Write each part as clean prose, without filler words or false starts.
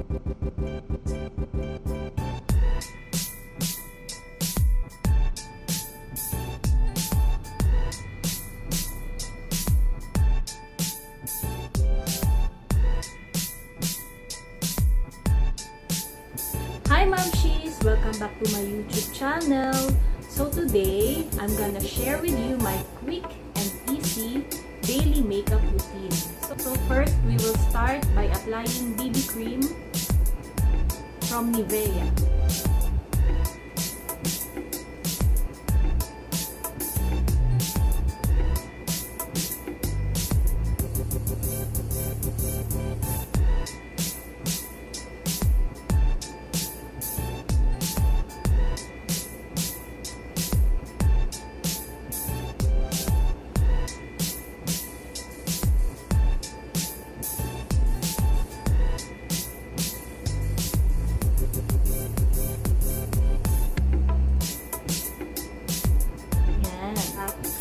Hi Mamshis! Welcome back to my YouTube channel. So today, I'm gonna share with you my quick and easy daily makeup routine. So first, we will start by applying BB cream from Nivea.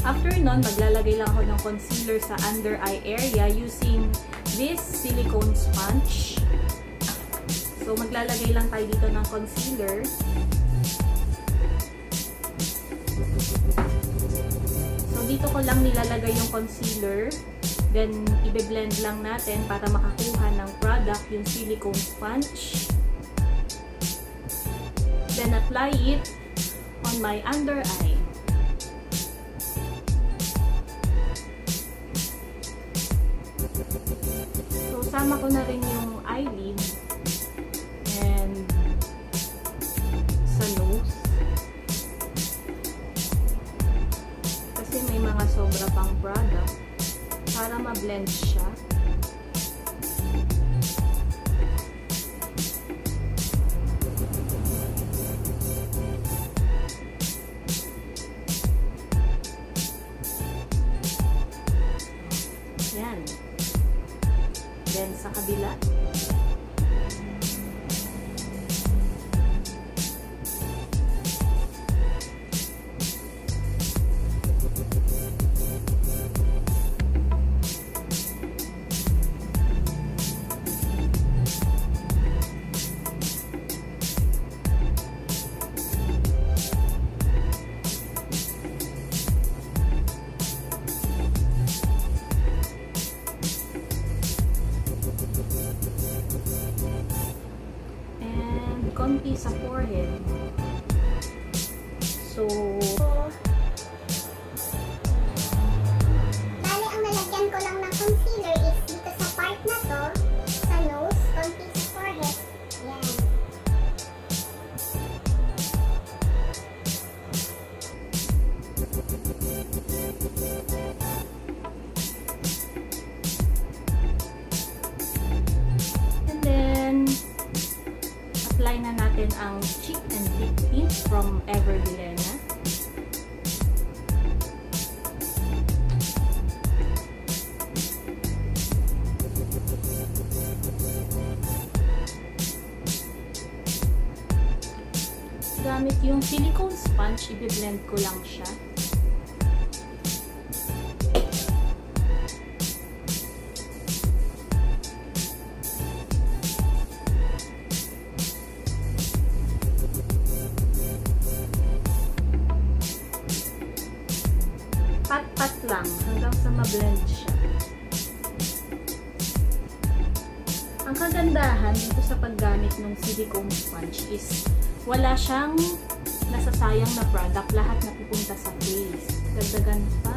After nun, maglalagay lang ako ng concealer sa under eye area using this silicone sponge. So, maglalagay lang tayo dito ng concealer. So, dito ko lang nilalagay yung concealer. Then, i-blend lang natin para makakuha ng product yung silicone sponge. Then, apply it on my under eye. Sama ko na rin yung eyelid and sa nose kasi may mga sobra pang product para ma-blend siya. Yan. Then, sa kabila. Konti sa forehead. So, bali ang nalagyan ko lang ng concealer is dito sa part na to, sa nose, konti sa forehead. Yan. and then, apply na natin ang cheek and lip tint from Ever Bilena. Gamit yung silicone sponge, i-blend ko lang siya. Pat-pat lang hanggang sa ma-blend siya. Ang kagandahan dito sa paggamit ng silicone sponge is wala siyang nasasayang na product. Lahat napupunta sa face. Dagdagan pa.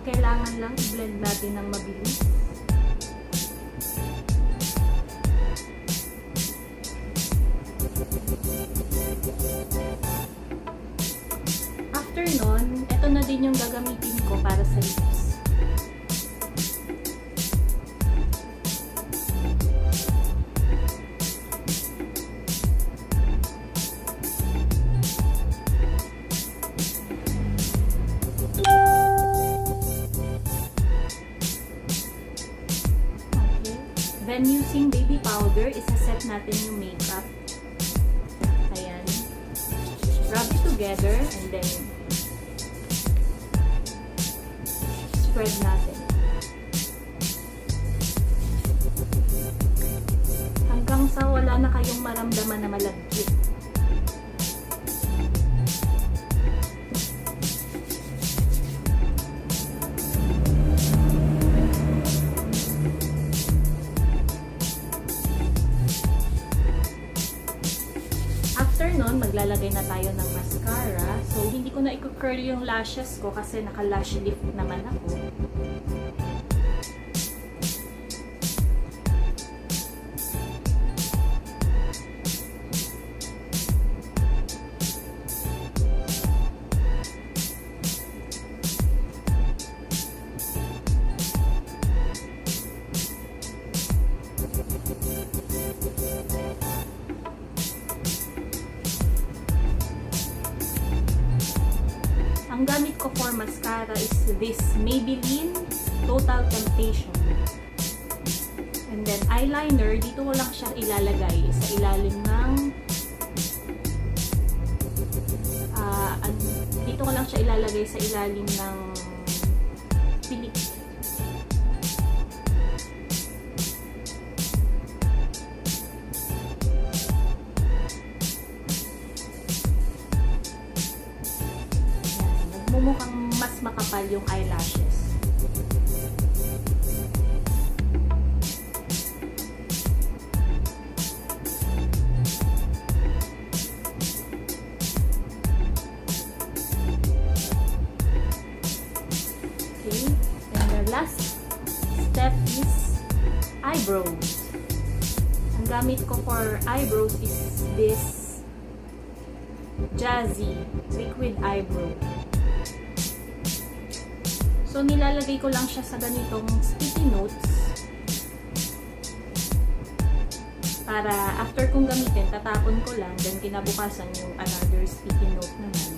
Kailangan lang i-blend natin ng mabilis. After nun, ito na din yung gagamitin ko para sa lips. Then, using baby powder, isa-set natin yung makeup. Ayan. Rub it together and then spread natin. Hanggang sa wala na kayong maramdaman na malagkit. After nun, maglalagay na tayo ng mascara. So, hindi ko na i-curl yung lashes ko kasi naka-lash lift naman ako. Ang gamit ko for mascara is this Maybelline Total Temptation. And then eyeliner, dito ko lang siya ilalagay sa ilalim ng dito ko lang siya ilalagay sa ilalim ng pilik. Mukhang mas makapal yung eyelashes. Okay, and the last step is eyebrows. Ang gamit ko for eyebrows is this Jazzy Liquid Eyebrow. So, nilalagay ko lang siya sa ganitong sticky notes para after kong gamitin, tatapon ko lang, then kinabukasan yung another sticky note naman.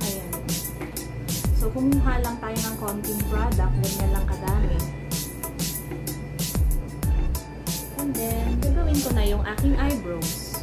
Ayan. So, kumuha lang tayo ng konting product, ganyan lang kadami. And then, gagawin ko na yung aking eyebrows.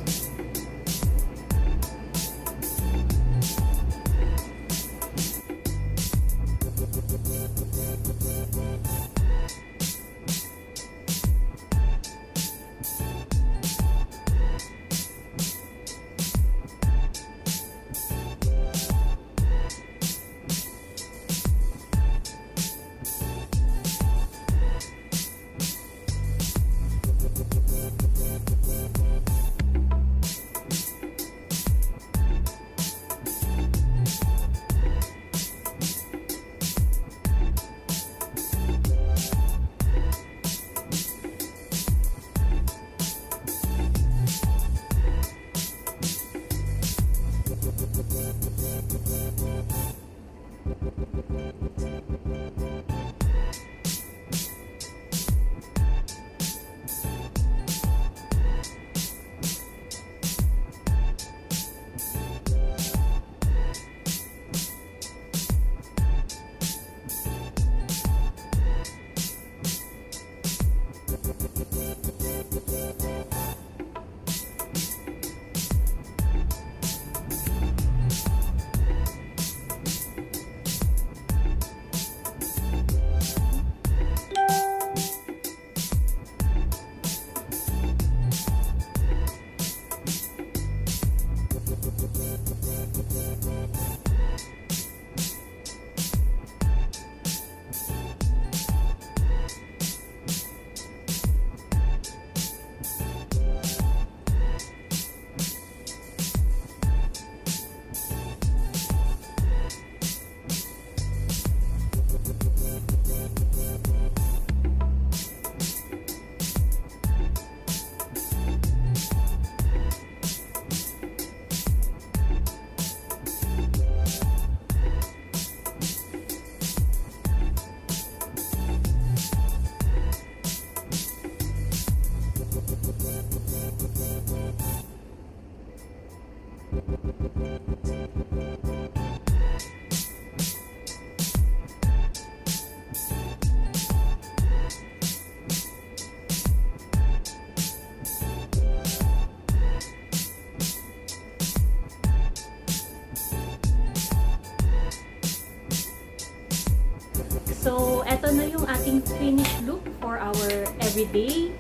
finished look for our everyday,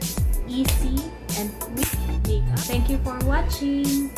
easy, and quick makeup. Thank you for watching!